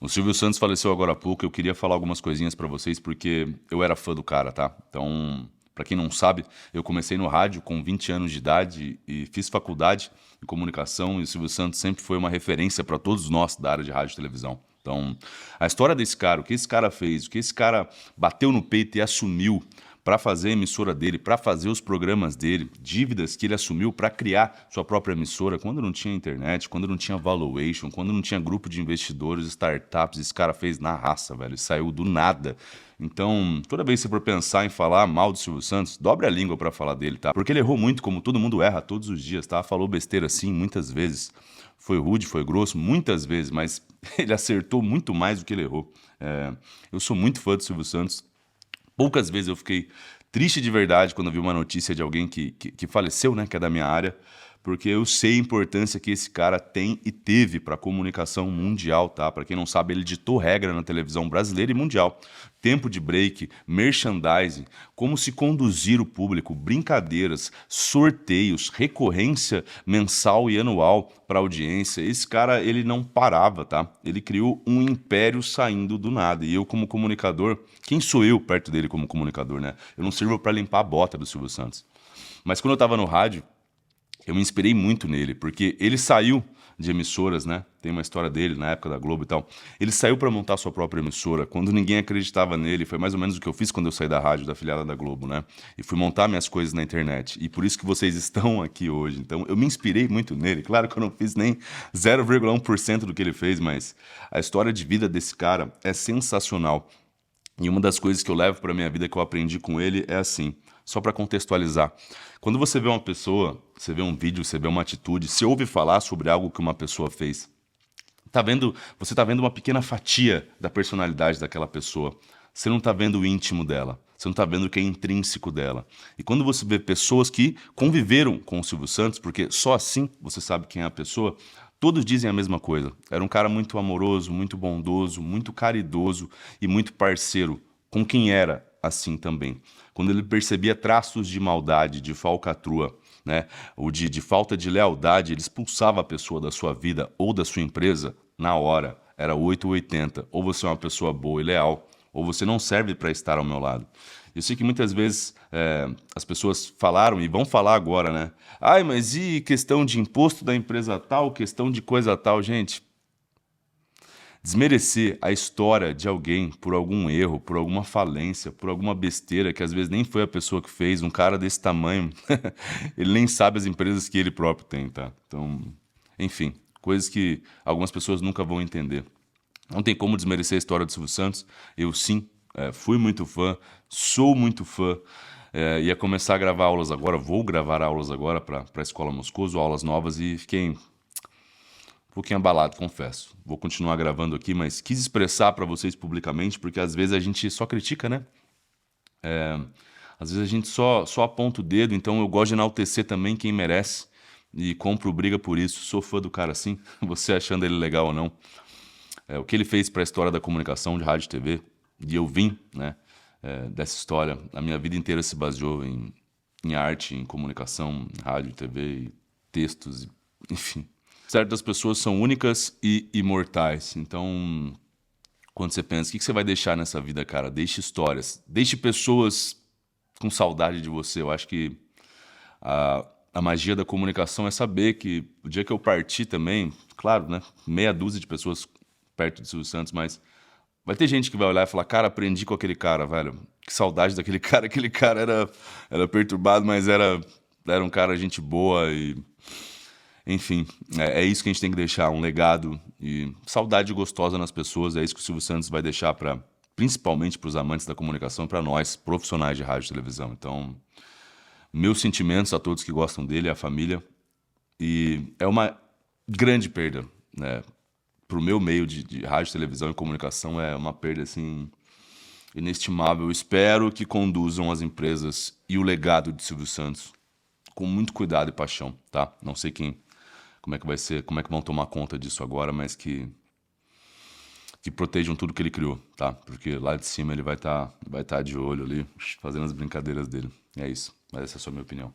O Silvio Santos faleceu agora há pouco, eu queria falar algumas coisinhas pra vocês, porque eu era fã do cara, tá? Então, pra quem não sabe, eu comecei no rádio com 20 anos de idade e fiz faculdade em comunicação, e o Silvio Santos sempre foi uma referência pra todos nós da área de rádio e televisão. Então, a história desse cara, o que esse cara fez, o que esse cara bateu no peito e assumiu para fazer a emissora dele, para fazer os programas dele, dívidas que ele assumiu para criar sua própria emissora, quando não tinha internet, quando não tinha valuation, quando não tinha grupo de investidores, startups, esse cara fez na raça, velho, saiu do nada. Então, toda vez que você for pensar em falar mal do Silvio Santos, dobre a língua para falar dele, tá? Porque ele errou muito, como todo mundo erra todos os dias, tá? Falou besteira sim, muitas vezes. Foi rude, foi grosso, muitas vezes, mas ele acertou muito mais do que ele errou. Eu sou muito fã do Silvio Santos. Poucas vezes eu fiquei triste de verdade quando eu vi uma notícia de alguém que faleceu, né, que é da minha área, porque eu sei a importância que esse cara tem e teve para a comunicação mundial, tá? Para quem não sabe, ele ditou regra na televisão brasileira e mundial. Tempo de break, merchandising, como se conduzir o público, brincadeiras, sorteios, recorrência mensal e anual para audiência. Esse cara, ele não parava, tá? Ele criou um império saindo do nada. E eu, como comunicador, quem sou eu perto dele como comunicador, né? Eu não sirvo para limpar a bota do Silvio Santos. Mas quando eu tava no rádio, eu me inspirei muito nele, porque ele saiu de emissoras, né? Tem uma história dele na época da Globo e tal. Ele saiu para montar sua própria emissora quando ninguém acreditava nele. Foi mais ou menos o que eu fiz quando eu saí da rádio, da filiada da Globo, né? E fui montar minhas coisas na internet. E por isso que vocês estão aqui hoje. Então eu me inspirei muito nele. Claro que eu não fiz nem 0,1% do que ele fez, mas a história de vida desse cara é sensacional. E uma das coisas que eu levo para minha vida que eu aprendi com ele é assim, só para contextualizar. Quando você vê uma pessoa, você vê um vídeo, você vê uma atitude, você ouve falar sobre algo que uma pessoa fez, você tá vendo uma pequena fatia da personalidade daquela pessoa. Você não tá vendo o íntimo dela. Você não tá vendo o que é intrínseco dela. E quando você vê pessoas que conviveram com o Silvio Santos, porque só assim você sabe quem é a pessoa, todos dizem a mesma coisa. Era um cara muito amoroso, muito bondoso, muito caridoso e muito parceiro com quem era assim também. Quando ele percebia traços de maldade, de falcatrua, né, ou de falta de lealdade, ele expulsava a pessoa da sua vida ou da sua empresa na hora. Era 8 ou 80. Ou você é uma pessoa boa e leal, ou você não serve para estar ao meu lado. Eu sei que muitas vezes as pessoas falaram e vão falar agora, né? Ai, mas e questão de imposto da empresa tal, questão de coisa tal, gente? Desmerecer a história de alguém por algum erro, por alguma falência, por alguma besteira que às vezes nem foi a pessoa que fez, um cara desse tamanho, ele nem sabe as empresas que ele próprio tem, tá? Então, enfim, coisas que algumas pessoas nunca vão entender. Não tem como desmerecer a história do Silvio Santos. Eu sim, fui muito fã, sou muito fã. Ia começar a gravar aulas agora, vou gravar aulas agora para a Escola Moscoso, aulas novas, e fiquei um pouquinho abalado, confesso. Vou continuar gravando aqui, mas quis expressar para vocês publicamente, porque às vezes a gente só critica, né? Às vezes a gente só aponta o dedo, então eu gosto de enaltecer também quem merece e compro briga por isso. Sou fã do cara assim, você achando ele legal ou não. O que ele fez para a história da comunicação de rádio e TV, e eu vim, né, dessa história. A minha vida inteira se baseou em arte, em comunicação, em rádio, TV, e textos, enfim. Certas pessoas são únicas e imortais. Então, quando você pensa, o que você vai deixar nessa vida, cara? Deixe histórias. Deixe pessoas com saudade de você. Eu acho que a magia da comunicação é saber que o dia que eu partir também, claro, né? Meia dúzia de pessoas perto do Silvio Santos, mas vai ter gente que vai olhar e falar, cara, aprendi com aquele cara, velho. Que saudade daquele cara. Aquele cara era perturbado, mas era um cara gente boa e... Enfim, é isso que a gente tem que deixar, um legado e saudade gostosa nas pessoas. É isso que o Silvio Santos vai deixar principalmente para os amantes da comunicação, para nós, profissionais de rádio e televisão. Então, meus sentimentos a todos que gostam dele, a família. E é uma grande perda, né? Para o meu meio de rádio, televisão e comunicação, é uma perda assim inestimável. Eu espero que conduzam as empresas e o legado de Silvio Santos com muito cuidado e paixão, tá? Não sei como é que vai ser, como é que vão tomar conta disso agora, mas que protejam tudo que ele criou, tá? Porque lá de cima ele vai tá de olho ali, fazendo as brincadeiras dele. É isso, mas essa é só a minha opinião.